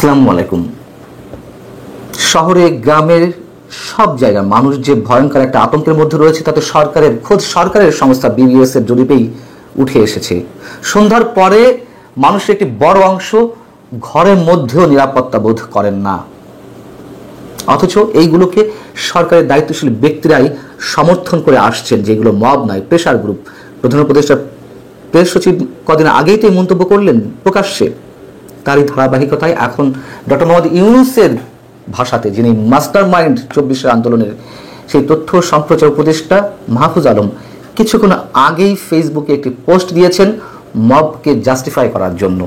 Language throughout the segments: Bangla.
আসসালামু আলাইকুম। শহরে গ্রামের সব জায়গায় মানুষ যে ভয়ঙ্কর একটা আতঙ্কের মধ্যে রয়েছে তাতে সরকারের সংস্থা বিবিএস এর জরিপেই উঠে এসেছে। সন্ধ্যার পরে মানুষের একটি বড় অংশ ঘরের মধ্যেও নিরাপত্তা বোধ করেন না, অথচ এইগুলোকে সরকারের দায়িত্বশীল ব্যক্তিরাই সমর্থন করে আসছেন, যেগুলো মব নয়, প্রেশার গ্রুপ। প্রধান উপদেষ্টা প্রেস সচিব কদিন আগেই তো মন্তব্য করলেন প্রকাশ্যে। তারই ধারাবাহিকতায় এখন ডক্টর মোহাম্মদ ইউনূসের ভাষাতে, যিনি মাস্টার মাইন্ড ২৪ আন্দোলনের সেই তথ্য সম্প্রচার উপদেষ্টা মাহফুজ আলম কিছুক্ষণ আগেই ফেসবুকে একটি পোস্ট দিয়েছেন মবকে জাস্টিফাই করার জন্য।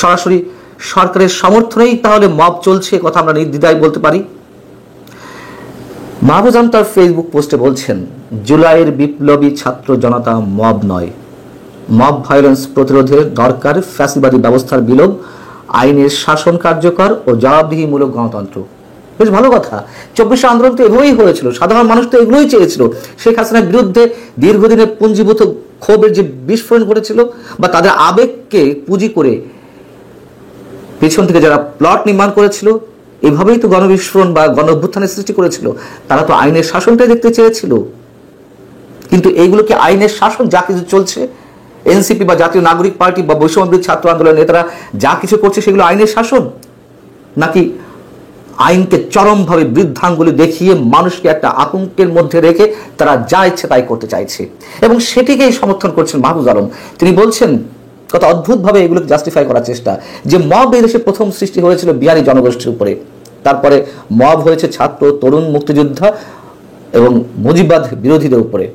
সরাসরি সরকারের সমর্থনেই তাহলে মব চলছে, কথা আমরা নির্দ্বিধায় বলতে পারি। মাহফুজ আলম তার ফেসবুক পোস্টে বলছেন, জুলাইয়ের বিপ্লবী ছাত্র জনতা মব নয়, মব ভায়োলেন্স প্রতিরোধের দরকার ফ্যাসিবাদী ব্যবস্থার বিলোপ, আইনের শাসন কার্যকর ও জবাবদিহিমূলক গণতন্ত্র। বেশ ভালো কথা। ২৪ আন্দোলন তো এভাবেই হয়েছিল, সাধারণ মানুষ তো এগুলোই চেয়েছিল। শেখ হাসিনার বিরুদ্ধে দীর্ঘদিনের পুঞ্জীভূত ক্ষোভের যে বিস্ফোরণ ঘটেছিল, বা তাদের আবেগকে পুঁজি করে পেছন থেকে যারা প্লট নির্মাণ করেছিল, এভাবেই তো গণবিস্ফোরণ বা গণ অভ্যুত্থানের সৃষ্টি করেছিল। তারা তো আইনের শাসনটাই দেখতে চেয়েছিল। কিন্তু এইগুলোকে আইনের শাসন যা কিছু চলছে, এনসিপি বা জাতীয় নাগরিক পার্টি বা বৈষম্যবিরোধী ছাত্র আন্দোলনের নেতারা যা কিছু করছে, সেগুলো আইনের শাসন, নাকি আইনকে চরমভাবে বৃদ্ধাঙ্গুলি দেখিয়ে মানুষকে একটা আতঙ্কের মধ্যে রেখে তারা যা ইচ্ছে তাই করতে চাইছে? এবং সেটিকেই সমর্থন করছেন মাহফুজ আলম। তিনি বলছেন, কত অদ্ভুতভাবে এগুলোকে জাস্টিফাই করার চেষ্টা, যে মব এই দেশে প্রথম সৃষ্টি হয়েছিল বিহারি জনগোষ্ঠীর উপরে, তারপরে মব হয়েছে ছাত্র, তরুণ, মুক্তিযোদ্ধা এবং মুজিববাদ বিরোধীদের উপরে।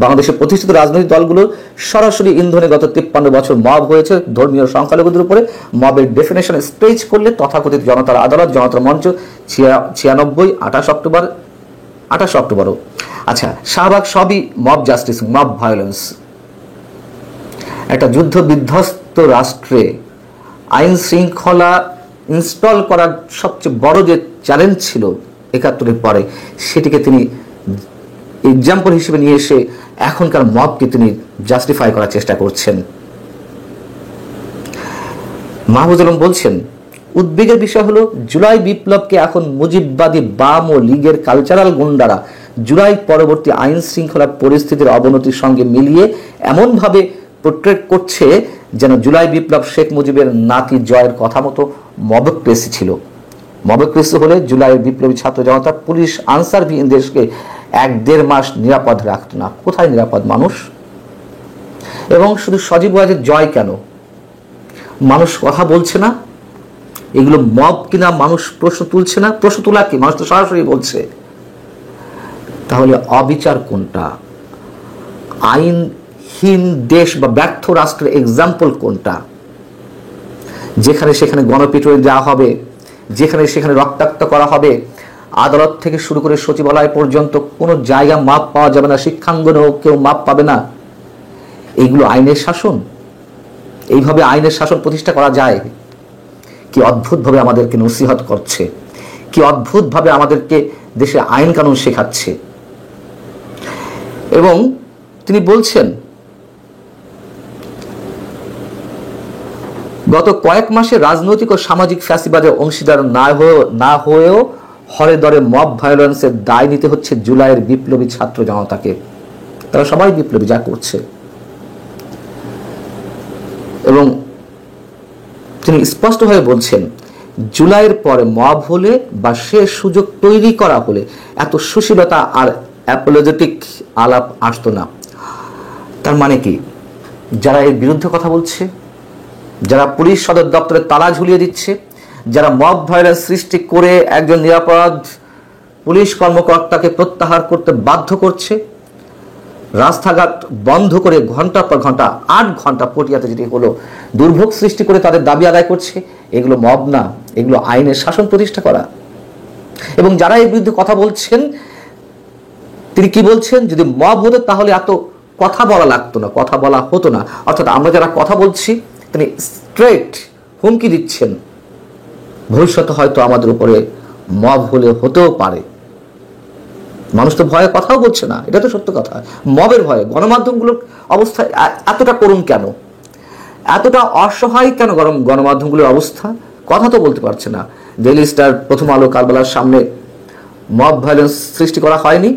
বাংলাদেশের প্রতিষ্ঠিত রাজনৈতিক দলগুলো সরাসরি ইন্ধনে গত ৫৩ বছর মব হয়েছে ধর্মীয় সংখ্যালঘুদের উপরে। মবের ডেফিনেশন স্ট্রেচ করলে তথাকথিত জনতার আদালত, জনতার মঞ্চ ৯৬, ২৮ অক্টোবরও। আচ্ছা, শাহবাগ সবই মব জাস্টিস, মব ভায়োলেন্স। একটা যুদ্ধ বিধ্বস্ত রাষ্ট্রে আইন শৃঙ্খলা ইনস্টল করার সবচেয়ে বড় যে চ্যালেঞ্জ ছিল ৭১-এর পরে, সেটিকে তিনি এক্সাম্পল হিসেবে নিয়ে এসে এখনকার মবকে তিনি জাস্টিফাই করার চেষ্টা করছেন। মাহফুজ আলম বলছেন, উদ্বেগের বিষয় হলো জুলাই বিপ্লবকে এখন মুজিববাদী বাম ও লীগের কালচারাল গুন্ডারা জুলাই পরবর্তী আইন শৃঙ্খলা পরিস্থিতির অবনতির সঙ্গে মিলিয়ে এমনভাবে পোর্ট্রেট করছে যেন জুলাই বিপ্লব শেখ মুজিবের নাতি জয়ের কথা মতো মবক্রেসি ছিল। মবক্রেসি হলে জুলাইয়ের বিপ্লবী ছাত্র জনতা, পুলিশ, আনসারবিহীন দেশকে ১-১.৫ মাস নিরাপদ রাখত না। কোথায় নিরাপদ মানুষ? এবং শুধু সজীব ওয়াজেদ জয় কেন, মানুষ কথা বলছে না? এগুলো মব কিনা মানুষ প্রশ্ন তুলছে না? প্রশ্ন তোলা কি, মানুষ তো সরাসরি বলছে। তাহলে অবিচার কোনটা? আইনহীন দেশ বা ব্যর্থ রাষ্ট্রের এক্সাম্পল কোনটা? যেখানে সেখানে গণপিটুনি দেওয়া হবে, যেখানে সেখানে রক্তাক্ত করা হবে, আদালত থেকে শুরু করে সচিবালয় পর্যন্ত কোনো জায়গা মাপ পাওয়া যাবে না, শিক্ষাঙ্গনেও কেউ মাপ পাবে না। এইগুলো আইনের শাসন? এইভাবে আইনের শাসন প্রতিষ্ঠা করা যায়? কি অদ্ভুতভাবে আমাদেরকে নসিহত করছে, কি অদ্ভুতভাবে আমাদেরকে দেশে আইন কানুন শেখাচ্ছে। এবং তিনি বলছেন, গত কয়েক মাসে রাজনৈতিক ও সামাজিক ফ্যাসিবাদের অংশীদার না হয়েও হরে দরে মব ভায়োলেন্সের দায় নিতে হচ্ছে জুলাইয়ের বিপ্লবী ছাত্র জনতাকে। তারা সবাই বিপ্লবী যা করছে। এবং তিনি স্পষ্টভাবে বলছেন, জুলাইয়ের পরে মব হলে বা সে সুযোগ তৈরি করা হলে এত সুশীলতা আর অ্যাপোলজেটিক আলাপ আসতো না। তার মানে কি, যারা এর বিরুদ্ধে কথা বলছে, যারা পুলিশ সদর দপ্তরে তালা ঝুলিয়ে দিচ্ছে, যারা মব ভায়োলেন্স সৃষ্টি করে একজন নিরাপরাধ পুলিশ কর্মকর্তাকে প্রত্যাহার করতে বাধ্য করছে, রাস্তাঘাট বন্ধ করে ঘন্টার পর ঘন্টা, ৮ ঘন্টা পটিয়াতে যেটি হলো, দুর্ভোগ সৃষ্টি করে তাদের দাবি আদায় করছে, এগুলো মব না, এগুলো আইনের শাসন প্রতিষ্ঠা করা। এবং যারা এর বিরুদ্ধে কথা বলছেন, তিনি কি বলছেন, যদি মব হতো তাহলে এত কথা বলা লাগতো না, কথা বলা হতো না। অর্থাৎ আমরা যারা কথা বলছি, তিনি স্ট্রেট হুমকি দিচ্ছেন, ভবিষ্যতে হয়তো আমাদের উপরে মব হলে হতেও পারে। মানুষ তো ভয়ে কথাও বলছে না, এটা তো সত্য কথা। মবের ভয়ে গণমাধ্যমগুলোর অবস্থা এতটা করুণ কেন? এতটা অসহায় কেন গণমাধ্যমগুলোর অবস্থা? কথা তো বলতে পারছে না। ডেইলি স্টার, প্রথম আলো, কারবালার সামনে মব ভায়োলেন্স সৃষ্টি করা হয়নি,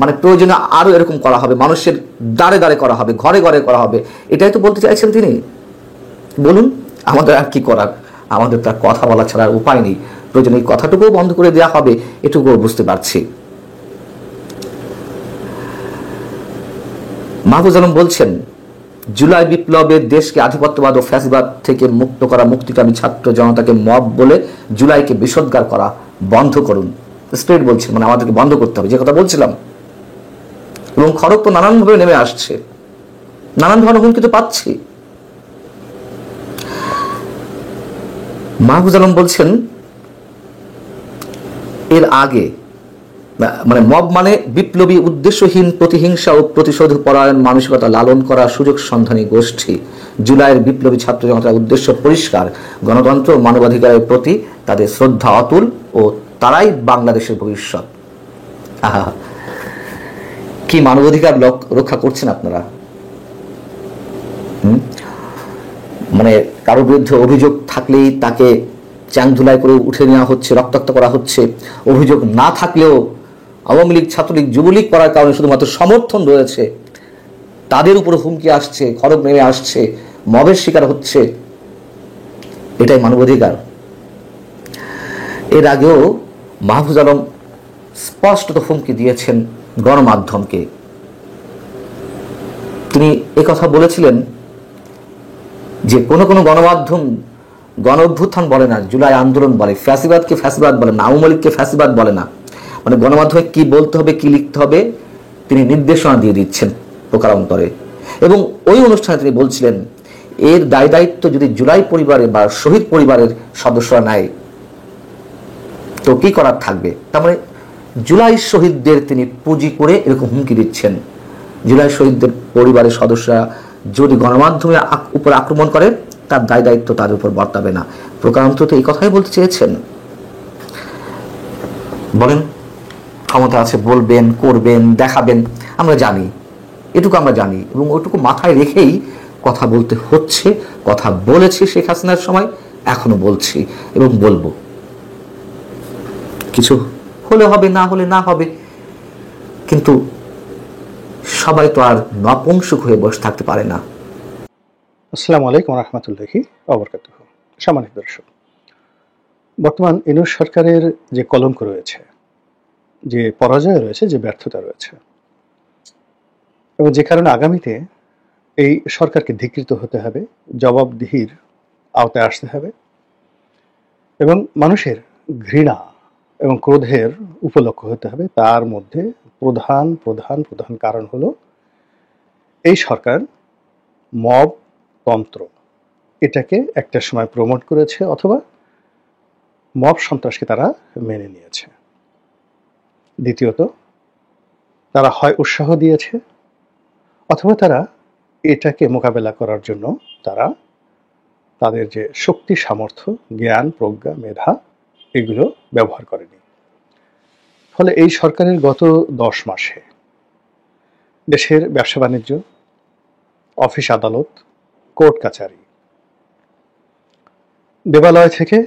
মানে প্রয়োজনে আরো এরকম করা হবে, মানুষের দাঁড়ে দাঁড়ে করা হবে, ঘরে ঘরে করা হবে, এটাই তো বলতে চাইছেন তিনি। বলুন, আমাদের আর কি করার? আমাদের তার কথা বলা ছাড়া উপায় নেই। প্রয়োজনে এই কথাটুকুও বন্ধ করে দেওয়া হবে, এটুকুও বুঝতে পারছি। মাহফুজ আলম বলছেন, জুলাই বিপ্লবে দেশকে আধিপত্যবাদ ও ফ্যাসিবাদ থেকে মুক্ত করা মুক্তিকামী ছাত্র জনতাকে মব বলে জুলাইকে বিষোদ্গার করা বন্ধ করুন। স্ট্রেট বলছেন, মানে আমাদেরকে বন্ধ করতে হবে, যে কথা বলছিলাম। এবং খড়গ তো নানানভাবে নেমে আসছে, নানান ধরনের হুমকি তো পাচ্ছি। মাহফুজ আলম বলছেন, এর আগে মানে মব মানে বিপ্লবী উদ্দেশ্যহীন প্রতিহিংসা ও প্রতিশোধ পরায়ণ মানসিকতা লালন করা সুযোগ সন্ধানী গোষ্ঠী। জুলাইয়ের বিপ্লবী ছাত্র জনতার উদ্দেশ্য পরিষ্কার, গণতন্ত্র ও মানবাধিকারের প্রতি তাদের শ্রদ্ধা অতুল ও তারাই বাংলাদেশের ভবিষ্যৎ। আহা, কি মানবাধিকার রক্ষা করছেন আপনারা? মানে কারোর বিরুদ্ধে অভিযোগ থাকলেই তাকে চ্যাংধুলাই করে উঠে নেওয়া হচ্ছে, রক্তাক্ত করা হচ্ছে। অভিযোগ না থাকলেও আওয়ামী লীগ, ছাত্রলীগ, যুবলীগ করার কারণে শুধুমাত্র সমর্থন রয়েছে, তাদের উপর হুমকি আসছে, খড়গ নেমে আসছে, মবের শিকার হচ্ছে। এটাই মানবাধিকার? এর আগেও মাহফুজ আলম স্পষ্টত হুমকি দিয়েছেন গণমাধ্যমকে। তিনি একথা বলেছিলেন যে কোনো কোনো গণমাধ্যম গণ অভ্যুত্থান বলে না, জুলাই আন্দোলন বলে, ফ্যাসিবাদকে ফ্যাসিবাদ বলে না, আওয়ামী লীগকে ফ্যাসিবাদ বলে না। মানে গণমাধ্যমে কি বলতে হবে, কি লিখতে হবে তিনি নির্দেশনা দিয়ে দিচ্ছেন প্রকারান্তরে। এবং ওই অনুষ্ঠানে তিনি বলছিলেন, এর দায় দায়িত্ব যদি জুলাই পরিবারে বা শহীদ পরিবারের সদস্যরা নেয় তো কি করার থাকবে। তার মানে জুলাই শহীদদের তিনি পুঁজি করে এরকম হুমকি দিচ্ছেন। জুলাই শহীদদের পরিবারের সদস্যরা যদি গণমাধ্যমের উপর আক্রমণ করে, তার দায় দায়িত্ব তার উপর বর্তাবে না। প্রকারান্ত তো এই কথাই বলতে চেয়েছেন। বলেন, ক্ষমতা আছে, বলবেন, করবেন, দেখাবেন, আমরা জানি, এটুকু আমরা জানি, এবং ওইটুকু মাথায় রেখেই কথা বলতে হচ্ছে। কথা বলেছি শেখ হাসিনার সময়, এখনো বলছি এবং বলবো। কিছু হলে হবে, না হলে না হবে, কিন্তু সবাই তো আর নপুংসক হয়ে বসে থাকতে পারে না। আসসালামু আলাইকুম রহমতুল্লাহি ওয়াবারাকাতুহু। সম্মানিত দর্শক, বর্তমান ইউনূস সরকারের যে কলঙ্ক রয়েছে, যে পরাজয় রয়েছে, যে ব্যর্থতা রয়েছে, এবং যে কারণে আগামীতে এই সরকারকে ধিকৃত হতে হবে, জবাবদিহির আওতায় আসতে হবে, এবং মানুষের ঘৃণা এবং ক্রোধের উপলক্ষ হতে হবে, তার মধ্যে প্রধান প্রধান প্রধান কারণ হলো এই সরকার মব তন্ত্র এটাকে একটা সময় প্রমোট করেছে, অথবা মব সন্ত্রাসকে তারা মেনে নিয়েছে। দ্বিতীয়ত, তারা হয় উৎসাহ দিয়েছে, অথবা তারা এটাকে মোকাবেলা করার জন্য তারা তাদের যে শক্তি, সামর্থ্য, জ্ঞান, প্রজ্ঞা, মেধা এগুলো ব্যবহার করেনি। ফলে এই সরকারের গত 10 মাসে দেশের ব্যবসা বাণিজ্য, অফিস আদালত, কোর্ট কাচারি, দেবালয় থেকে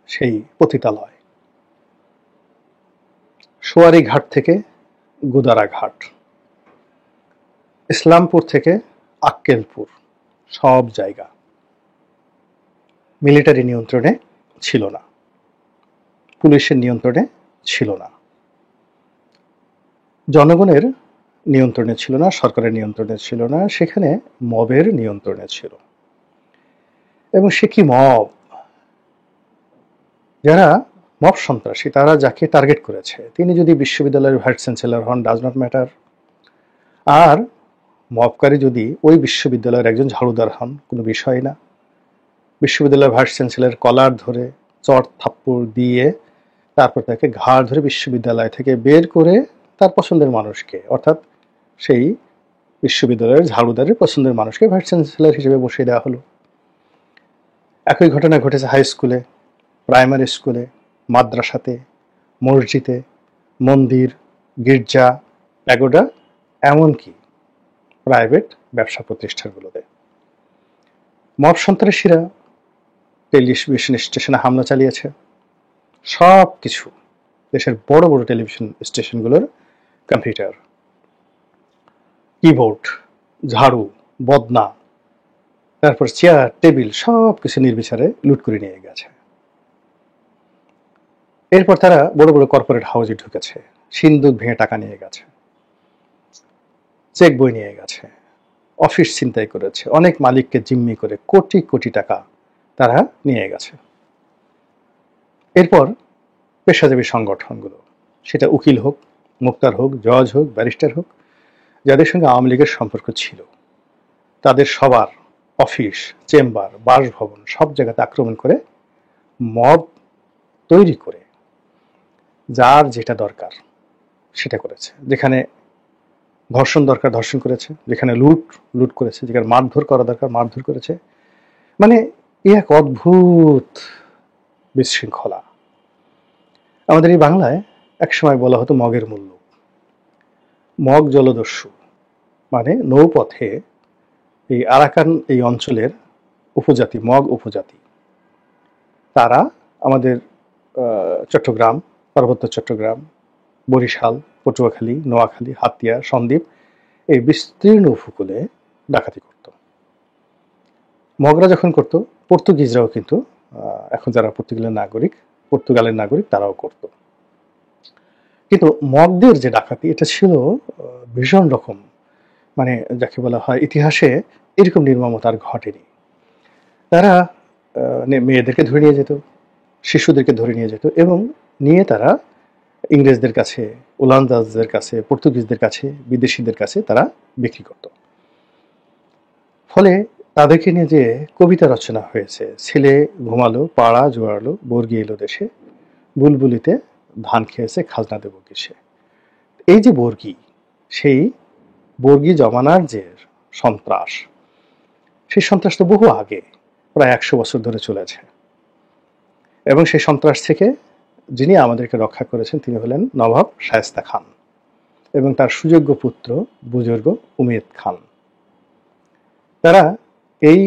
সেই পতিতালয়, সোয়ারি ঘাট থেকে গুদারা ঘাট, ইসলামপুর থেকে আক্কেলপুর, সব জায়গা মিলিটারি নিয়ন্ত্রণে ছিল না, পুলিশের নিয়ন্ত্রণে ছিল না, জনগণের নিয়ন্ত্রণে ছিল না, সরকারের নিয়ন্ত্রণে ছিল না, সেখানে মবের নিয়ন্ত্রণে ছিল। এবং সে কি মব? যারা মব সন্ত্রাসী, তারা যাকে টার্গেট করেছে, তিনি যদি বিশ্ববিদ্যালয়ের ভাইস চ্যান্সেলর হন, ডাজ নট ম্যাটার। আর মবকারী যদি ওই বিশ্ববিদ্যালয়ের একজন ঝাড়ুদার হন, কোনো বিষয় না। বিশ্ববিদ্যালয়ের ভাইস চ্যান্সেলর কলার ধরে চট থাপ্পড় দিয়ে তারপর তাকে ঘাড় ধরে বিশ্ববিদ্যালয় থেকে বের করে তার পছন্দের মানুষকে, অর্থাৎ সেই বিশ্ববিদ্যালয়ের ঝাড়ুদারের পছন্দের মানুষকে ভাইস চ্যান্সেলর হিসেবে বসিয়ে দেওয়া হলো। একই ঘটনা ঘটেছে হাই স্কুলে, প্রাইমারি স্কুলে, মাদ্রাসাতে, মসজিদে, মন্দির, গির্জা, প্যাগোডা, এমনকি প্রাইভেট ব্যবসা প্রতিষ্ঠানগুলোতে। মব সন্ত্রাসীরা টেলিভিশন স্টেশনে হামলা চালিয়েছে। সব কিছু দেশের বড় বড় টেলিভিশন স্টেশনগুলোর কম্পিউটার, কিবোর্ড, ঝাড়ু, বদনা, তারপর চেয়ার, টেবিল সব কিছু নির্বিচারে লুট করে নিয়ে গেছে। এরপর তারা বড় বড় কর্পোরেট হাউসে ঢুকেছে, সিন্দুক ভেঙে টাকা নিয়ে গেছে, চেক বই নিয়ে গেছে, অফিস ছিনতাই করেছে, অনেক মালিককে জিম্মি করে কোটি কোটি টাকা তারা নিয়ে গেছে। এরপর পেশাজীবী সংগঠনগুলো, সেটা উকিল হোক, মুক্তার হোক, জজ হোক, ব্যারিস্টার হোক, যাদের সঙ্গে আওয়ামী লীগের সম্পর্ক ছিল, তাদের সবার অফিস, চেম্বার, বাসভবন সব জায়গাতে আক্রমণ করে মব তৈরি করে যার যেটা দরকার সেটা করেছে। যেখানে ধর্ষণ দরকার ধর্ষণ করেছে, যেখানে লুট করেছে, যেখানে মারধর করা দরকার মারধর করেছে। মানে এক অদ্ভুত বিশৃঙ্খলা। আমাদের এই বাংলায় একসময় বলা হতো মগের মূল্য। মগ জলদস্যু মানে নৌপথে এই আরাকান এই অঞ্চলের উপজাতি, মগ উপজাতি, তারা আমাদের চট্টগ্রাম, পার্বত্য চট্টগ্রাম, বরিশাল, পটুয়াখালী, নোয়াখালী, হাতিয়া, সন্দ্বীপ এই বিস্তীর্ণ উপকূলে ডাকাতি করত। মগরা যখন করত, পর্তুগিজরাও কিন্তু এখন যারা পর্তুগালের নাগরিক তারাও করত। কিন্তু মগদের যে ডাকাতি, এটা ছিল ভীষণ রকম, মানে যাকে বলা হয় ইতিহাসে এরকম নির্মমতা আর ঘটেনি। তারা মেয়েদেরকে ধরে নিয়ে যেত, শিশুদেরকে ধরে নিয়ে যেত এবং নিয়ে তারা ইংরেজদের কাছে, ওলান্দাজদের কাছে, পর্তুগিজদের কাছে, বিদেশিদের কাছে তারা বিক্রি করত। ফলে তাদেরকে নিয়ে যে কবিতা রচনা হয়েছে, ছেলে ঘুমালো, পাড়া জোয়ারলো, বর্গি এলো দেশে, বুলবুলিতে ধান খেয়েছে, খাজনা দেব কিসে। এই যে বর্গি, সেই বর্গি জমানার যে সন্ত্রাস, সেই সন্ত্রাস তো বহু আগে, প্রায় 100 বছর ধরে চলেছে। এবং সেই সন্ত্রাস থেকে যিনি আমাদেরকে রক্ষা করেছেন তিনি হলেন নবাব শায়েস্তা খান এবং তার সুযোগ্য পুত্র বুজুর্গ উমেদ খান। তারা এই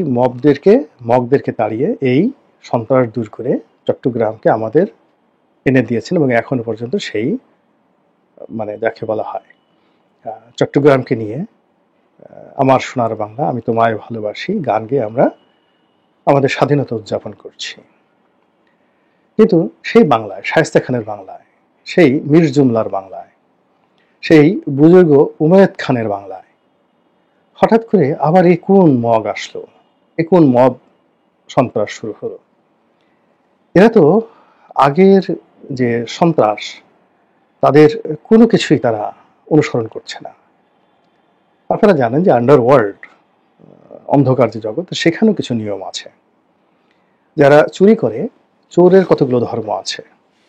মগদেরকে তাড়িয়ে এই সন্ত্রাস দূর করে চট্টগ্রামকে আমাদের এনে দিয়েছেন এবং এখনো পর্যন্ত সেই, মানে যাকে বলা হয় চট্টগ্রামকে নিয়ে আমার সোনার বাংলা, আমি তোমায় ভালোবাসি গান গেয়ে আমরা আমাদের স্বাধীনতা উদযাপন করছি। কিন্তু সেই বাংলায়, শায়েস্তা খানের বাংলায়, সেই মীর জুমলার বাংলায়, সেই বুজুর্গ উমেদ খানের বাংলায় হঠাৎ করে আবার এই কোন মগ আসলো, এই কোন মব সন্ত্রাস শুরু হলো। এরা তো আগের যে সন্ত্রাস, তাদের কোনো কিছুই তারা অনুসরণ করছে না। আপনারা জানেন যে আন্ডারওয়ার্ল্ড, অন্ধকার যে জগৎ, সেখানেও কিছু নিয়ম আছে। যারা চুরি করে, চোরের কতগুলো ধর্ম আছে,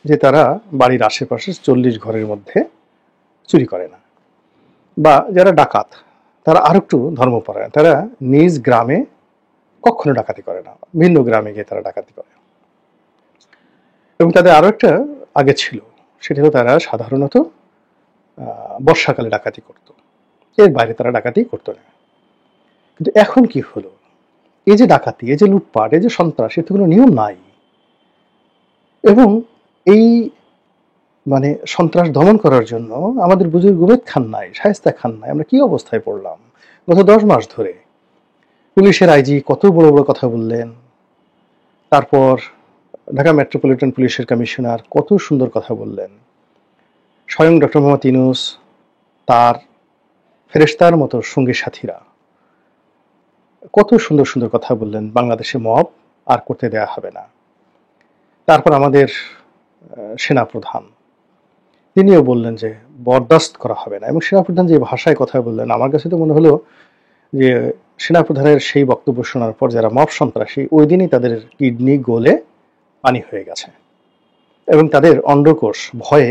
যে তারা বাড়ির আশেপাশে 40 ঘরের মধ্যে চুরি করে না। বা যারা ডাকাত, তারা আর একটু ধর্মপরায়ণ, তারা নিজ গ্রামে কখনো ডাকাতি করে না, ভিন্ন গ্রামে গিয়ে তারা ডাকাতি করে। এবং তাদের আরো একটা আগে ছিল, সেটা হলো তারা সাধারণত বর্ষাকালে ডাকাতি করত, এর বাইরে তারা ডাকাতি করতো না। কিন্তু এখন কি হলো, এই যে ডাকাতি, এই যে লুটপাট, এই যে সন্ত্রাস, এতে কোনো নিয়ম নাই। এবং এই মানে সন্ত্রাস দমন করার জন্য আমাদের বুজুর্গ উমেদ খান নাই, শায়েস্তা খান নাই। আমরা কি অবস্থায় পড়লাম গত 10 মাস ধরে? পুলিশের আইজি কত বড় বড় কথা বললেন, তারপর ঢাকা মেট্রোপলিটন পুলিশের কমিশনার কত সুন্দর কথা বললেন, স্বয়ং ডক্টর মোহাম্মদ ইউনূস, তার ফেরেশতার মতো সঙ্গী সাথীরা কত সুন্দর সুন্দর কথা বললেন, বাংলাদেশে মব আর করতে দেয়া হবে না। তারপর আমাদের সেনাপ্রধান, তিনিও বললেন যে বরদাস্ত করা হবে না। এবং সেনাপ্রধান যে ভাষায় কথা বললেন, আমার কাছে তো মনে হলো যে সেনাপ্রধানের সেই বক্তব্য শোনার পর যারা মব সন্ত্রাসী, ওই দিনই তাদের কিডনি গলে পানি হয়ে গেছে এবং তাদের অন্ডকোষ ভয়ে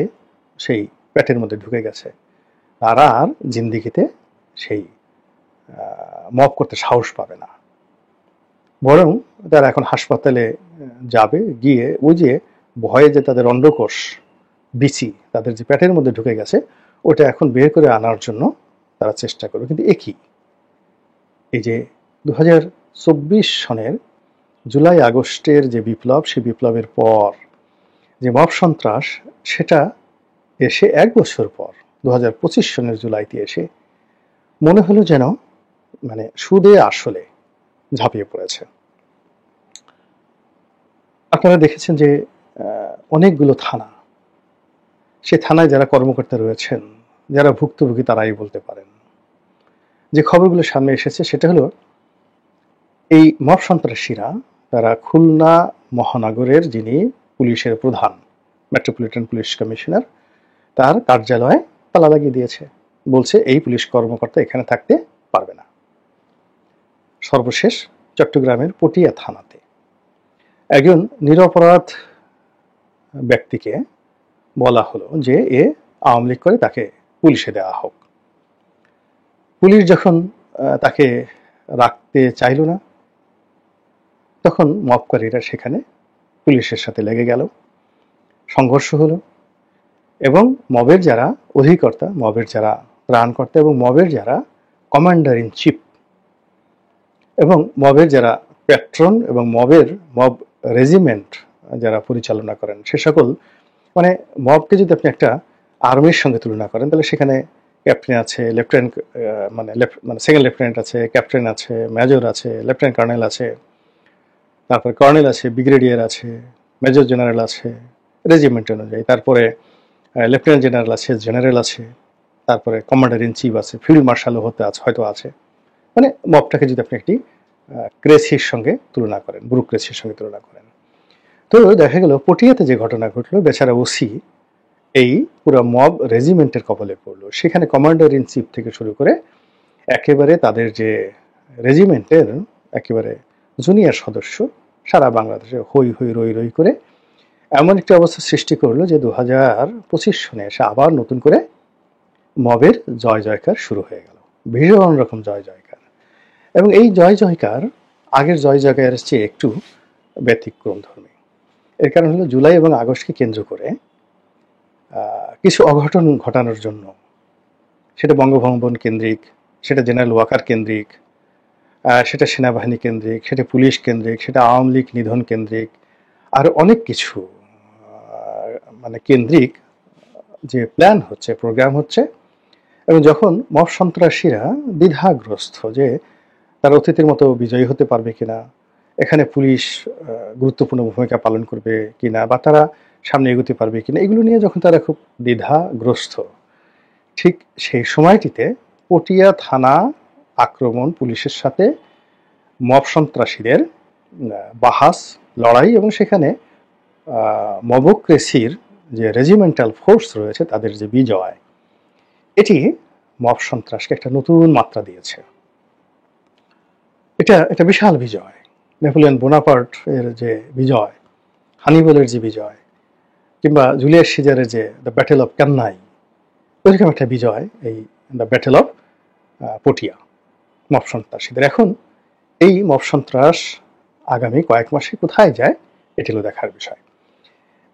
সেই পেটের মধ্যে ঢুকে গেছে। তারা আর জিন্দিগিতে সেই মব করতে সাহস পাবে না, বরং তারা এখন হাসপাতালে যাবে, গিয়ে ওই যে ভয়ে যে তাদের অন্ডকোষ বিচি তাদের যে পেটের মধ্যে ঢুকে গেছে, ওটা এখন বের করে আনার জন্য তারা চেষ্টা করবে। কিন্তু এই যে 2024 সনের জুলাই আগস্টের যে বিপ্লব, সেই বিপ্লবের পর যে মব সন্ত্রাস, সেটা এসে 1 বছর পর 2025 সনের জুলাইতে এসে মনে হলো যেন মানে সুদে আসলে ঝাঁপিয়ে পড়েছে। আপনারা দেখেছেন যে অনেকগুলো থানা, সে থানায় যারা কর্মকর্তা রয়েছেন, যারা ভুক্তভোগী, তারাই বলতে পারেন। যে খবরগুলো সামনে এসেছে সেটা হলো এই মব সন্ত্রাসীরা তারা খুলনা মহানগরের যিনি পুলিশের প্রধান, মেট্রোপলিটন পুলিশ কমিশনার, তার কার্যালয়ে তালা লাগিয়ে দিয়েছে। বলছে এই পুলিশ কর্মকর্তা এখানে থাকতে পারবে না। সর্বশেষ চট্টগ্রামের পটিয়া থানাতে একজন নিরপরাধ ব্যক্তিকে বলা হলো যে এ আওয়ামী লীগ করে, তাকে পুলিশে দেওয়া হোক। পুলিশ যখন তাকে রাখতে চাইল না, তখন মবকারীরা সেখানে পুলিশের সাথে লেগে গেল, সংঘর্ষ হলো এবং মবের যারা অধিকর্তা, মবের যারা ত্রাণকর্তা এবং মবের যারা কমান্ডার ইন চিফ এবং মবের যারা প্যাট্রন এবং মব রেজিমেন্ট যারা পরিচালনা করেন, সে সকল মানে মবকে যদি আপনি একটা আর্মির সঙ্গে তুলনা করেন, তাহলে সেখানে ক্যাপ্টেন আছে, লেফটেন্যান্ট মানে সেকেন্ড লেফটেন্যান্ট আছে, ক্যাপ্টেন আছে, মেজর আছে, লেফটেন্যান্ট কর্নেল আছে, তারপরে কর্নেল আছে, ব্রিগেডিয়ার আছে, মেজর জেনারেল আছে রেজিমেন্ট অনুযায়ী, তারপরে লেফটেন্যান্ট জেনারেল আছে, জেনারেল আছে, তারপরে কমান্ডার ইন চিফ আছে, ফিল্ড মার্শালও হয়তো আছে। মানে মবটাকে যদি আপনি একটি ক্রেসির সঙ্গে তুলনা করেন, ব্যুরোক্রেসির সঙ্গে তুলনা করেন, তো দেখা গেল পটিয়াতে যে ঘটনা ঘটলো, বেচারা ওসি এই পুরো মব রেজিমেন্টের কবলে পড়লো। সেখানে কমান্ডার ইন চিফ থেকে শুরু করে একেবারে তাদের যে রেজিমেন্টের একেবারে জুনিয়র সদস্য সারা বাংলাদেশে হই হই রই রই করে এমন একটি অবস্থা সৃষ্টি করলো যে 2025 সনে এসে আবার নতুন করে মবের জয় জয়কার শুরু হয়ে গেল, ভীষণ রকম জয় জয়কার। এবং এই জয় জয়কার আগের জয় জয়কারের চেয়ে একটু ব্যতিক্রম ধর্মী। এর কারণ হলো জুলাই এবং আগস্টকে কেন্দ্র করে কিছু অঘটন ঘটানোর জন্য, সেটা বঙ্গভবন কেন্দ্রিক, সেটা জেনারেল ওয়াকার কেন্দ্রিক, সেটা সেনাবাহিনী কেন্দ্রিক, সেটা পুলিশ কেন্দ্রিক, সেটা আওয়ামী লীগ নিধন কেন্দ্রিক, আর অনেক কিছু মানে কেন্দ্রিক যে প্ল্যান হচ্ছে, প্রোগ্রাম হচ্ছে। এবং যখন মব সন্ত্রাসীরা দ্বিধাগ্রস্ত যে তারা অতীতের মতো বিজয়ী হতে পারবে কিনা, এখানে পুলিশ গুরুত্বপূর্ণ ভূমিকা পালন করবে কিনা, বা তারা সামনে এগোতে পারবে কিনা, এগুলো নিয়ে যখন তারা খুব দ্বিধাগ্রস্ত, ঠিক সেই সময়টিতে পটিয়া থানা আক্রমণ, পুলিশের সাথে মব সন্ত্রাসীদের বাহাস, লড়াই এবং সেখানে মবক্রেসির যে রেজিমেন্টাল ফোর্স রয়েছে তাদের যে বিজয়, এটি মব সন্ত্রাসকে একটা নতুন মাত্রা দিয়েছে। এটা বিশাল বিজয়। নেপোলিয়ন বোনাপার্ট এর যে বিজয়, হানিবলের যে বিজয়, কিংবা জুলিয়াস সিজারের যে দ্য ব্যাটেল অফ কান্নাই, ওইরকম একটা বিজয় এই the battle of Patiya mob সন্ত্রাসীদের। এখন এই মব সন্ত্রাস আগামী কয়েক মাসে কোথায় যায়, এটি হলো দেখার বিষয়।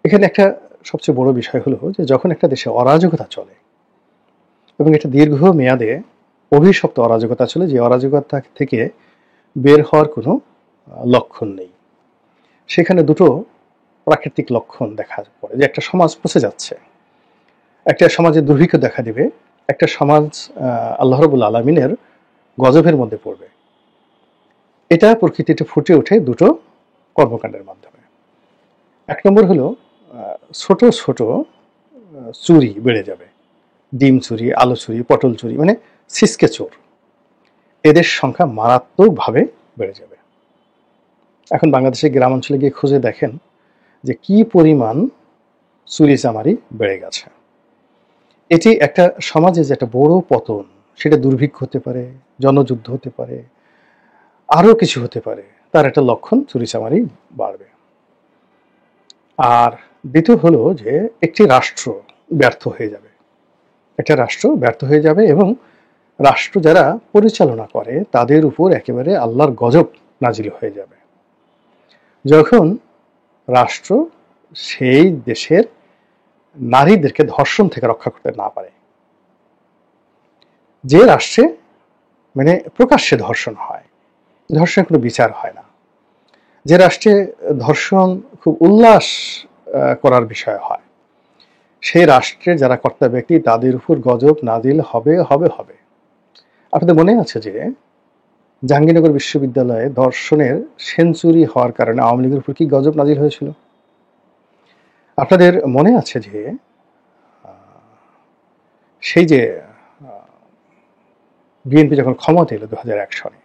এখানে একটা সবচেয়ে বড় বিষয় হলো যে যখন একটা দেশে অরাজকতা চলে এবং এটা দীর্ঘ মেয়াদে অভিশপ্ত অরাজকতা চলে, যে অরাজকতা থেকে বের হওয়ার কোনো লক্ষণ নেই, সেখানে দুটো প্রাকৃতিক লক্ষণ দেখা পড়ে যে একটা সমাজ পচে যাচ্ছে, একটা সমাজে দুর্ভিক্ষ দেখা দিবে, একটা সমাজ আল্লাহ রাব্বুল আলামিনের গজবের মধ্যে পড়বে। এটা প্রকৃতিতে ফুটে ওঠে দুটো কর্মকাণ্ডের মাধ্যমে। এক নম্বর হলো ছোট ছোট চুরি বেড়ে যাবে, ডিম চুরি, আলু চুরি, পটল চুরি, মানে ছিচকে চোর, এদের সংখ্যা মারাত্মকভাবে বেড়ে যাবে। এখন বাংলাদেশের গ্রামাঞ্চলে গিয়ে খুঁজে দেখেন যে কি পরিমাণ চুরি চামারি বেড়ে গেছে। এটি একটা সমাজে যে একটা বড় পতন, সেটা দুর্ভিক্ষ হতে পারে, জনযুদ্ধ হতে পারে, আরো কিছু হতে পারে, তার একটা লক্ষণ চুরি চামারি বাড়বে। আর দ্বিতীয় হলো যে একটি রাষ্ট্র ব্যর্থ হয়ে যাবে, একটা রাষ্ট্র ব্যর্থ হয়ে যাবে এবং রাষ্ট্র যারা পরিচালনা করে তাদের উপর একেবারে আল্লাহর গজব নাজিল হয়ে যাবে। যখন রাষ্ট্র সেই দেশের নারীদেরকে ধর্ষণ থেকে রক্ষা করতে না পারে, যে রাষ্ট্রে মানে প্রকাশ্যে ধর্ষণ হয়, ধর্ষণের কোনো বিচার হয় না। যে রাষ্ট্রে ধর্ষণ খুব উল্লাস করার বিষয় হয়, সেই রাষ্ট্রে যারা কর্তা ব্যক্তি তাদের উপর গজব নাজিল হবে হবে হবে। আপনাদের মনে আছে যে জাহাঙ্গীরনগর বিশ্ববিদ্যালয়ে ধর্ষণের সেঞ্চুরি হওয়ার কারণে আওয়ামী লীগের উপর কি গজব নাজিল হয়েছিল? আপনাদের মনে আছে যে সেই যে বিএনপি যখন ক্ষমতা এলো 2001 সনে,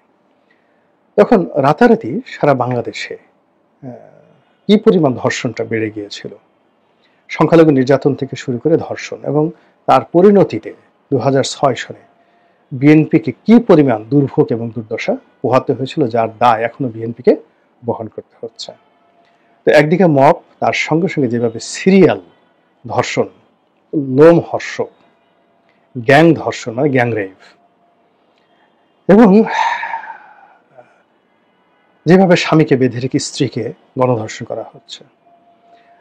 তখন রাতারাতি সারা বাংলাদেশে কি পরিমাণ ধর্ষণটা বেড়ে গিয়েছিল। সংখ্যালঘু নির্যাতন থেকে শুরু করে ধর্ষণ, এবং তার পরিণতিতে 2006 সনে বিএনপিকে কি পরিমাণ দুর্ভোগ এবং দুর্দশা পোহাতে হয়েছিল, যার দায় এখনো বিএনপিকে বহন করতে হচ্ছে। তো একদিকে মব, তার সঙ্গে সঙ্গে যেভাবে সিরিয়াল ধর্ষণ, লোমহর্ষক গ্যাং ধর্ষণ মানে গ্যাং রেপ, এবং যেভাবে স্বামীকে বেঁধে রেখে স্ত্রীকে গণধর্ষণ করা হচ্ছে,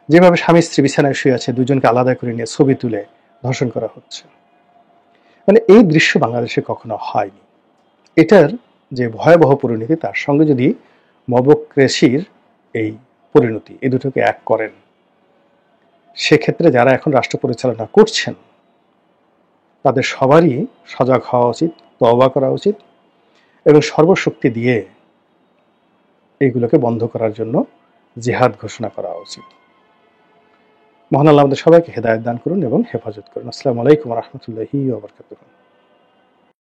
যেভাবে স্বামী স্ত্রী বিছানায় শুয়ে আছে দুজনকে আলাদা করে নিয়ে ছবি তুলে ধর্ষণ করা হচ্ছে, মানে এই দৃশ্য বাংলাদেশে কখনো হয়নি। এটার যে ভয়াবহ পরিণতি, তার সঙ্গে যদি মবক্রেসির এই পরিণতি, এই দুটোকে এক করেন, সেক্ষেত্রে যারা এখন রাষ্ট্র পরিচালনা করছেন তাদের সবারই সজাগ হওয়া উচিত, তওবা করা উচিত, এবং সর্বশক্তি দিয়ে এইগুলোকে বন্ধ করার জন্য জিহাদ ঘোষণা করা উচিত। মহান আল্লাহ আমাদের সবাইকে হেদায়েত দান করুন এবং হেফাজত করুন। আসসালামু আলাইকুম ওয়া রাহমাতুল্লাহি ওয়া বারাকাতুহু।